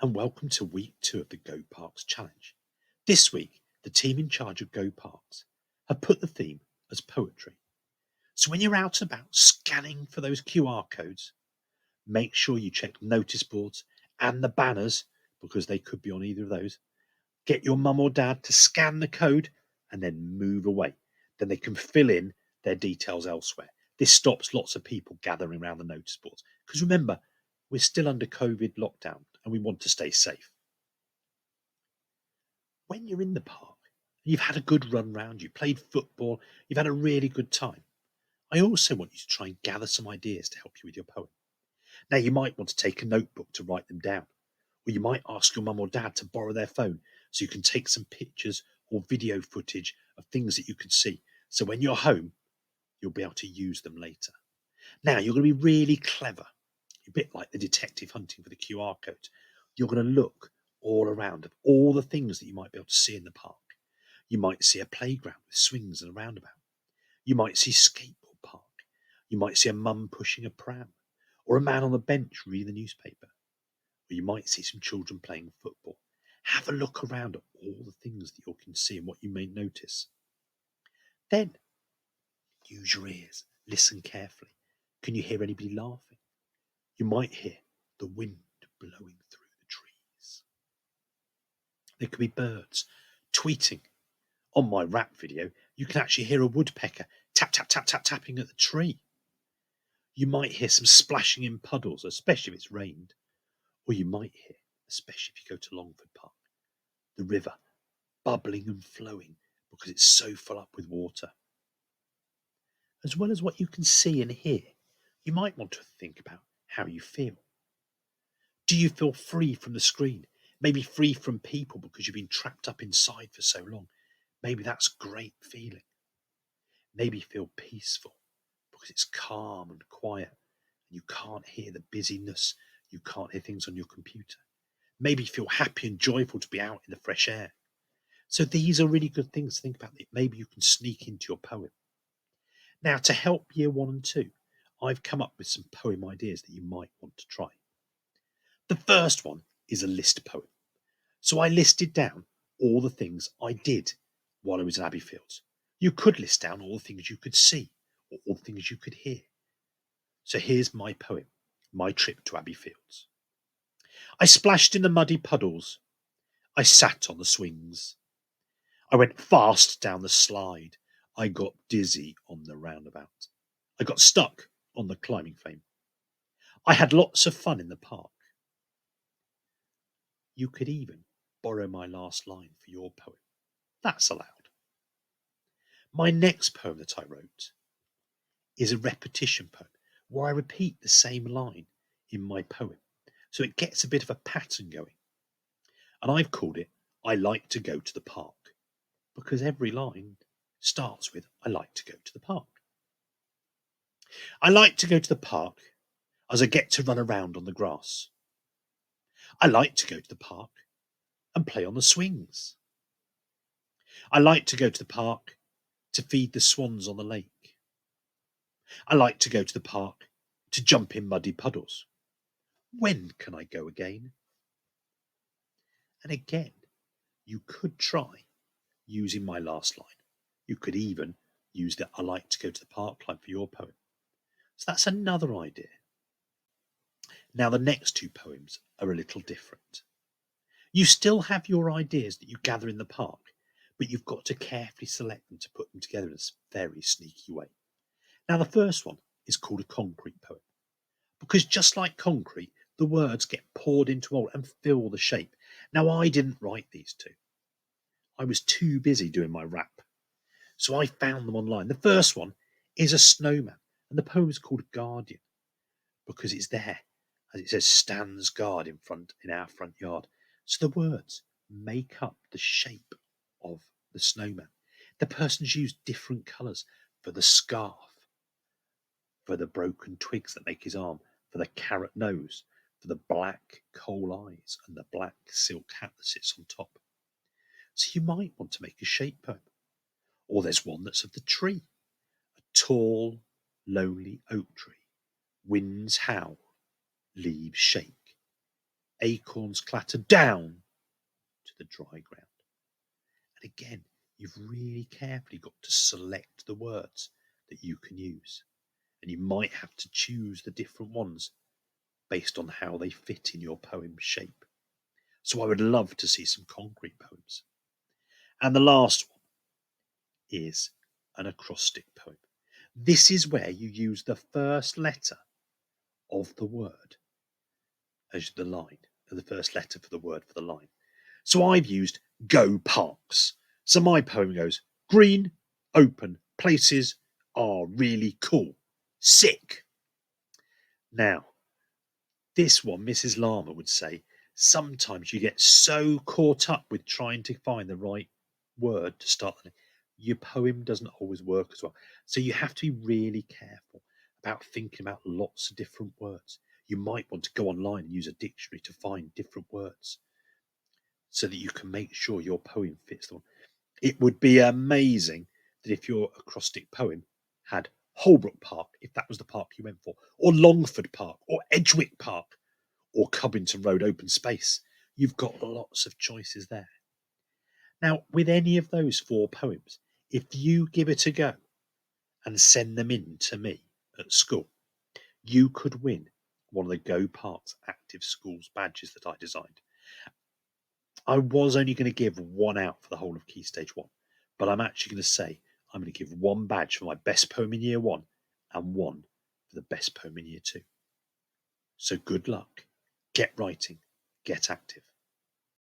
and welcome to week 2 of the GoParks challenge. This week, the team in charge of GoParks have put the theme as poetry. So when you're out and about scanning for those QR codes, make sure you check notice boards and the banners because they could be on either of those. Get your mum or dad to scan the code and then move away. Then they can fill in their details elsewhere. This stops lots of people gathering around the notice boards. Because remember, we're still under COVID lockdown and we want to stay safe. When you're in the park, you've had a good run round, you played football, you've had a really good time. I also want you to try and gather some ideas to help you with your poem. Now, you might want to take a notebook to write them down, or you might ask your mum or dad to borrow their phone so you can take some pictures or video footage of things that you can see. So when you're home, you'll be able to use them later. Now, you're going to be really clever, a bit like the detective hunting for the QR code. You're going to look all around at all the things that you might be able to see in the park. You might see a playground with swings and a roundabout. You might see a skateboard park. You might see a mum pushing a pram, or a man on a bench reading the newspaper. Or you might see some children playing football. Have a look around at all the things that you can see and what you may notice. Then use your ears, listen carefully. Can you hear anybody laughing? You might hear the wind blowing through the trees. There could be birds tweeting. On my rap video, you can actually hear a woodpecker tap, tap, tap, tap, tapping at the tree. You might hear some splashing in puddles, especially if it's rained. Or you might hear, especially if you go to Longford Park, the river bubbling and flowing because it's so full up with water. As well as what you can see and hear, you might want to think about how you feel. Do you feel free from the screen? Maybe free from people because you've been trapped up inside for so long. Maybe that's a great feeling. Maybe feel peaceful because it's calm and quiet and you can't hear the busyness, you can't hear things on your computer. Maybe feel happy and joyful to be out in the fresh air. So these are really good things to think about that maybe you can sneak into your poem. Now, to help year 1 and 2, I've come up with some poem ideas that you might want to try. The first one is a list poem. So I listed down all the things I did while I was in Abbey Fields. You could list down all the things you could see or all the things you could hear. So here's my poem, My Trip to Abbey Fields. I splashed in the muddy puddles. I sat on the swings. I went fast down the slide. I got dizzy on the roundabout. I got stuck on the climbing frame. I had lots of fun in the park. You could even borrow my last line for your poem. That's allowed. My next poem that I wrote is a repetition poem where I repeat the same line in my poem. So it gets a bit of a pattern going. And I've called it, I like to go to the park, because every line starts with, I like to go to the park. I like to go to the park as I get to run around on the grass. I like to go to the park and play on the swings. I like to go to the park to feed the swans on the lake. I like to go to the park to jump in muddy puddles. When can I go again? And again, you could try using my last line. You could even use the I like to go to the park line for your poem. So that's another idea. Now, the next 2 poems are a little different. You still have your ideas that you gather in the park, but you've got to carefully select them to put them together in a very sneaky way. Now, the first one is called a concrete poem, because just like concrete, the words get poured into mold and fill the shape. Now, I didn't write these 2. I was too busy doing my rap. So I found them online. The first one is a snowman, and the poem is called Guardian, because it's there, as it says, stands guard in our front yard. So the words make up the shape of the snowman. The person's used different colours for the scarf, for the broken twigs that make his arm, for the carrot nose, for the black coal eyes, and the black silk hat that sits on top. So you might want to make a shape poem. Or there's one that's of the tree, a tall, lonely oak tree. Winds howl, leaves shake. acorns clatter down to the dry ground. And again, you've really carefully got to select the words that you can use. And you might have to choose the different ones based on how they fit in your poem shape. So I would love to see some concrete poems. And the last one is an acrostic poem. This is where you use the first letter of the word as the line, the first letter for the word for the line. So I've used GoParks. So my poem goes, green, open, places are really cool. Sick. Now, this one, Mrs. Llama would say, sometimes you get so caught up with trying to find the right word to start the your poem doesn't always work as well. So you have to be really careful about thinking about lots of different words. You might want to go online and use a dictionary to find different words so that you can make sure your poem fits the one. It would be amazing that if your acrostic poem had Holbrook Park, if that was the park you went for, or Longford Park, or Edgewick Park, or Covington Road open space. You've got lots of choices there. Now, with any of those 4 poems, if you give it a go and send them in to me at school, you could win one of the GoParks Active Schools badges that I designed. I was only going to give one out for the whole of Key Stage 1, but I'm actually going to say I'm going to give one badge for my best poem in Year 1 and one for the best poem in Year 2. So good luck. Get writing. Get active.